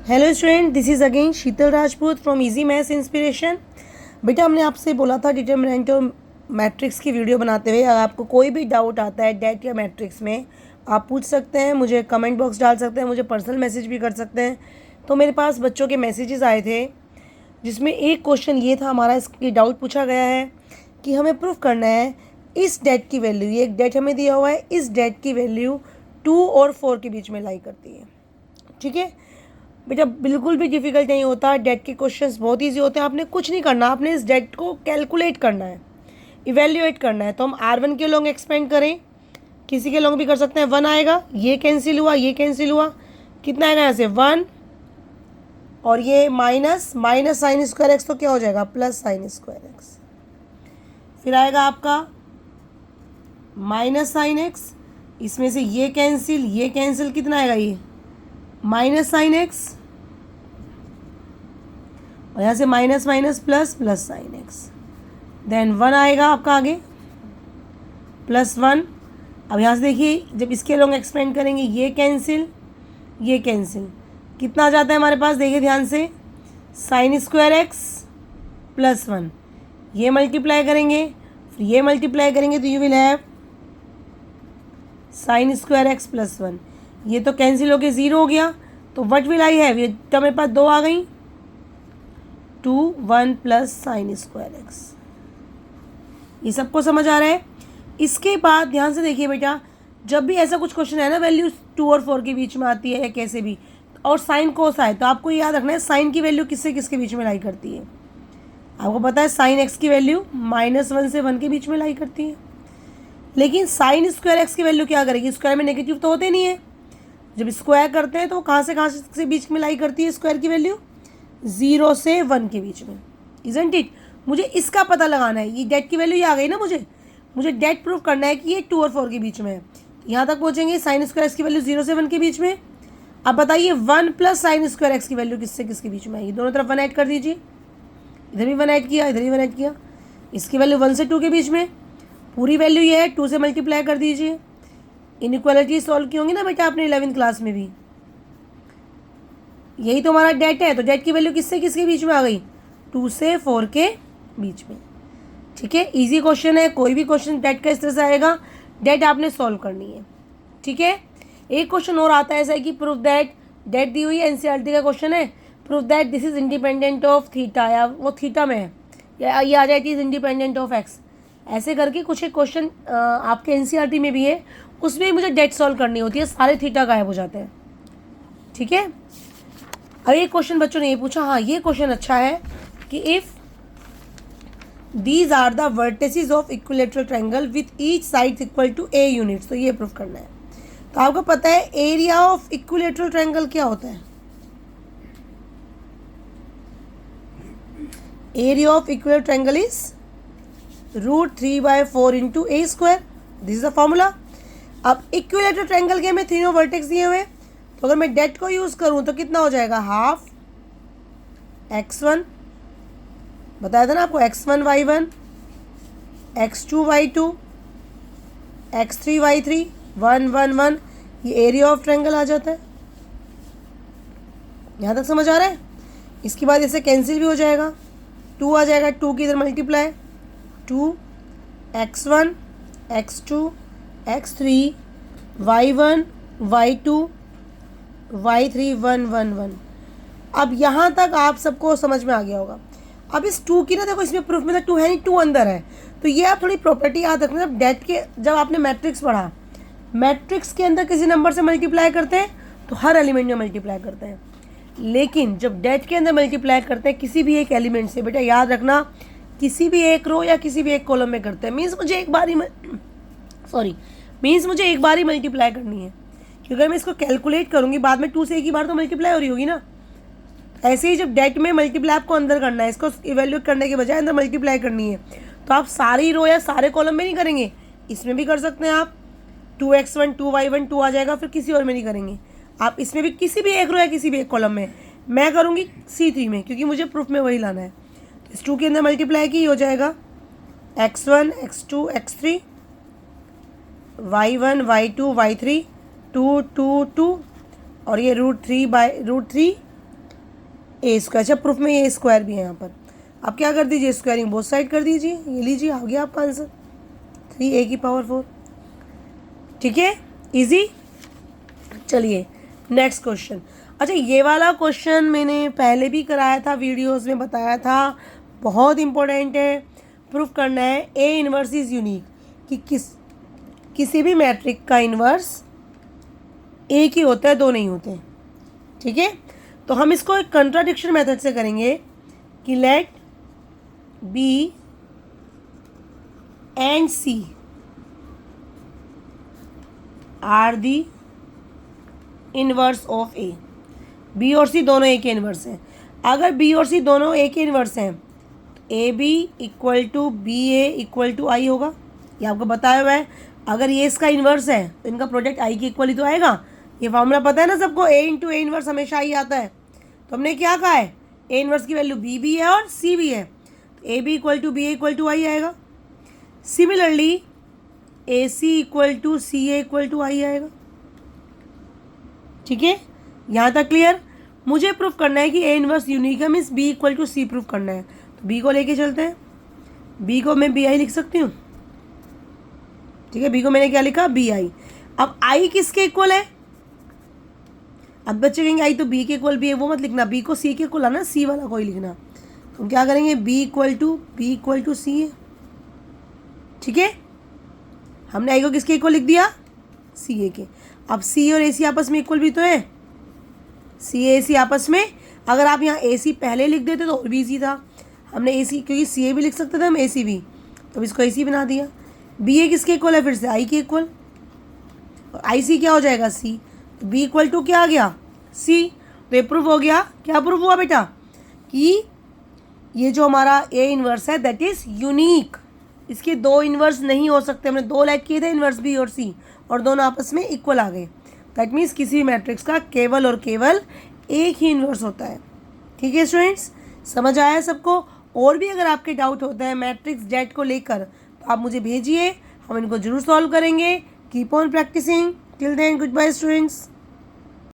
Hello student, this is again Sheetal Rajput from easy maths inspiration. बेटा, हमने आपसे बोला था डिटर्मिनेंट और मैट्रिक्स की वीडियो बनाते हुए अगर आपको कोई भी डाउट आता है डेट या मैट्रिक्स में, आप पूछ सकते हैं, मुझे कमेंट बॉक्स डाल सकते हैं, मुझे पर्सनल मैसेज भी कर सकते हैं। तो मेरे पास बच्चों के मैसेजेस आए थे जिसमें एक क्वेश्चन ये था, हमारा इसकी डाउट पूछा गया है कि हमें प्रूफ करना है इस डेट की वैल्यू, ये एक डेट हमें दिया हुआ है, इस डेट की वैल्यू 2 और 4 के बीच में लाई करती है। ठीक है बेटा, बिल्कुल भी डिफ़िकल्ट नहीं होता, डेट के क्वेश्चंस बहुत इजी होते हैं। आपने कुछ नहीं करना, आपने इस डेट को कैलकुलेट करना है, इवेल्युएट करना है। तो हम R1 के लॉन्ग एक्सपेंड करें, किसी के लॉन्ग भी कर सकते हैं। 1 आएगा, ये कैंसिल हुआ, ये कैंसिल हुआ, कितना आएगा यहाँ से 1, और ये minus minus sine square x, तो क्या हो जाएगा प्लस साइन स्क्वायर एक्स। फिर आएगा आपका माइनस साइन एक्स, इसमें से ये कैंसिल, कितना आएगा ये माइनस साइन एक्स, और यहाँ से minus minus plus plus sine x. Then 1 आएगा आपका आगे, प्लस 1। अब यहाँ से देखिए, जब इसके लॉन्ग एक्सपेंड करेंगे, ये कैंसिल, कितना आ जाता है हमारे पास, देखिए ध्यान से, साइन स्क्वायर एक्स प्लस 1। ये मल्टीप्लाई करेंगे, फिर ये मल्टीप्लाई करेंगे, तो you will have sine square x plus 1। ये तो कैंसिल होके 0 हो गया, तो व्हाट विल आई हैव, ये तो मेरे पास 2 आ गई, 2 1 प्लस साइन स्क्वायर एक्स। ये सबको समझ आ रहा है। इसके बाद ध्यान से देखिए बेटा, जब भी ऐसा कुछ क्वेश्चन है ना, वैल्यू 2 और 4 के बीच में आती है या कैसे भी, और साइन कोस आए, तो आपको याद रखना है साइन की वैल्यू किससे किसके बीच में लाई करती है। आपको पता है साइन एक्स की वैल्यू -1 से 1 के बीच में लाई करती है, लेकिन साइन स्क्वायर एक्स की वैल्यू क्या करेगी, स्क्वायर में नेगेटिव तो होते नहीं है। जब स्क्वायर करते हैं तो कहाँ से बीच में लाई करती है स्क्वायर की वैल्यू, 0 से 1 के बीच में, इजंट इट। मुझे इसका पता लगाना है, ये डेट की वैल्यू ये आ गई ना, मुझे डेट प्रूफ करना है कि ये 2 और 4 के बीच में है। यहाँ तक पहुँचेंगे, साइन स्क्वायर एक्स की वैल्यू 0 से 1 के बीच में। अब बताइए 1 प्लस साइन स्क्वायर एक्स की वैल्यू किससे किसके बीच में आएगी, दोनों तरफ 1 ऐड कर दीजिए, इधर भी 1 ऐड किया, इधर भी 1 ऐड किया। इसकी वैल्यू 1 से 2 के बीच में, पूरी वैल्यू ये है, 2 से मल्टीप्लाई कर दीजिए। इनइक्वालिटी सॉल्व की होंगी ना बेटा आपने 11वीं क्लास में भी, यही तो हमारा डेट है। तो डेट की वैल्यू किससे किसके बीच में आ गई, 2 से 4 के बीच में। ठीक है, इजी क्वेश्चन है, कोई भी क्वेश्चन डेट का इस तरह से आएगा, डेट आपने सॉल्व करनी है। ठीक है, एक क्वेश्चन और आता है ऐसा है कि प्रूफ दैट, डेट दी हुई है, एनसीईआरटी का क्वेश्चन है, proof that this is independent of theta, या वो थीटा में है, या ये आ जाए it is independent of x. ऐसे करके कुछ एक क्वेश्चन आपके एनसीईआरटी में भी है, उसमें मुझे डेट सॉल्व करनी होती है, सारे थीटा गायब हो जाते हैं। ठीक है, अब एक क्वेश्चन बच्चों ने ये पूछा, हाँ ये क्वेश्चन अच्छा है कि if these are the vertices of equilateral triangle with each side equal to A units, तो ये प्रूफ करना है। तो आपको पता है एरिया ऑफ इक्विलेटरल ट्रायंगल क्या होता है, area of equilateral triangle is √3/4 into A square, this is the formula. अब इक्विलेटरल ट्रायंगल के हमें तीनों वर्टेक्स दिए हुए, तो अगर मैं डेट को यूज़ करूँ तो कितना हो जाएगा, हाफ x1, बताया था ना आपको, x1 y1, x2 y2, x3 y3, 1 1 1, ये एरिया ऑफ ट्रायंगल आ जाता है। यहाँ तक समझ आ रहा है। इसके बाद इसे कैंसिल भी हो जाएगा, 2 आ जाएगा, 2 की इधर multiply, 2 x1 x2 x3 y1 y2 y3 1 1 1। अब यहाँ तक आप सबको समझ में आ गया होगा। अब इस 2 की ना, देखो इसमें प्रूफ में तो 2 है नहीं, 2 अंदर है, तो ये आप थोड़ी प्रॉपर्टी याद रखना। जब डेट के, जब आपने मैट्रिक्स पढ़ा, मैट्रिक्स के अंदर किसी नंबर से मल्टीप्लाई करते हैं तो हर एलिमेंट में मल्टीप्लाई करते हैं, लेकिन जब डेट के अंदर मल्टीप्लाई करते हैं किसी भी एक एलिमेंट से, बेटा याद रखना, किसी भी एक रो या किसी भी एक कॉलम में करते हैं, मीन्स मुझे एक बार ही मल्टीप्लाई करनी है, क्योंकि अगर मैं इसको कैलकुलेट करूँगी बाद में 2 से एक ही बार तो मल्टीप्लाई हो रही होगी ना। ऐसे ही जब डेट में मल्टीप्लाई आपको अंदर करना है, इसको इवेल्यूएट करने के बजाय अंदर मल्टीप्लाई करनी है, तो आप सारी रो या सारे कॉलम में नहीं करेंगे, इसमें भी कर सकते हैं आप, 2x1 2y1 2 आ जाएगा, फिर किसी और में नहीं करेंगे आप, इसमें भी किसी भी एक रो या किसी भी एक कॉलम में। मैं करूँगी C3 में, क्योंकि मुझे प्रूफ में वही लाना है। तो इस 2 के अंदर मल्टीप्लाई की हो जाएगा x1 x2 x3 y1 y2 y3 2 2 2, और ये √3 ए स्क्वायर। अच्छा प्रूफ में ये स्क्वायर भी है यहाँ पर। आप क्या कर दीजिए, स्क्वायरिंग बोथ साइड कर दीजिए, ये लीजिए आ गया आपका आंसर 3a⁴। ठीक है, इजी। चलिए नेक्स्ट क्वेश्चन। अच्छा ये वाला क्वेश्चन मैंने पहले भी कराया था, वीडियोस में बताया था, बहुत इंपॉर्टेंट है। प्रूफ करना है ए इनवर्स इज़ यूनिक, कि किसी भी मैट्रिक का इनवर्स एक ही होता है, दो नहीं होते। ठीक है, तो हम इसको एक कंट्राडिक्शन मेथड से करेंगे कि let B and C are the inverse of A. B और सी दोनों ए के इनवर्स हैं। अगर बी और सी दोनों ए के इनवर्स हैं तो A B equal to B A equal to I होगा, ये आपको बताया हुआ है। अगर ये इसका इन्वर्स है तो इनका प्रोडक्ट आई के इक्वल ही तो आएगा। ये फॉर्मूला पता है ना सबको, ए इंटू ए इन्वर्स हमेशा आई आता है। तो हमने क्या कहा है, ए इन्वर्स की वैल्यू बी भी है और सी भी है, तो A B equal to B A equal to I आएगा। Similarly A C equal to C A equal to I आएगा। ठीक है, यहाँ तक क्लियर। मुझे प्रूफ करना है कि ए इनवर्स यूनिक है, means B equal to C proof करना है। तो बी को लेके चलते हैं, बी को मैं बी आई लिख सकती हूँ। ठीक है, बी को मैंने क्या लिखा, बी आई। अब आई किसके इक्वल है, अब बच्चे कहेंगे आई तो बी के इक्वल भी है, वो मत लिखना, बी को सी के इक्वल आना, सी वाला कोई लिखना। तो हम क्या करेंगे, बी इक्वल टू सी है। ठीक है, हमने आई को किसके इक्वल लिख दिया, सी ए के। अब सी और ए सी आपस में इक्वल भी तो है, सी ए सी आपस में। अगर आप यहाँ ए सी पहले लिख देते तो और भी ईजी था। हमने ए सी, क्योंकि सी ए भी लिख सकते थे हम, ए सी भी, तो इसको ए सी बना दिया। बी ए किसके इक्वल है, फिर से आई के इक्वल, और आई सी क्या हो जाएगा, सी। तो बी इक्वल टू क्या आ गया, सी। तो ये प्रूफ हो गया। क्या प्रूफ हुआ बेटा, कि ये जो हमारा ए इनवर्स है दैट इज़ यूनिक। इसके दो इनवर्स नहीं हो सकते। हमने दो लाइक किए थे इनवर्स बी और सी, और दोनों आपस में इक्वल आ गए। दैट मीन्स किसी भी मैट्रिक्स का केवल और केवल एक ही इन्वर्स होता है। ठीक है स्टूडेंट्स, समझ आया सबको। और भी अगर आपके डाउट होते हैं मैट्रिक्स जेड को लेकर तो आप मुझे भेजिए, हम इनको जरूर सॉल्व करेंगे। Keep on practising. Till then goodbye students.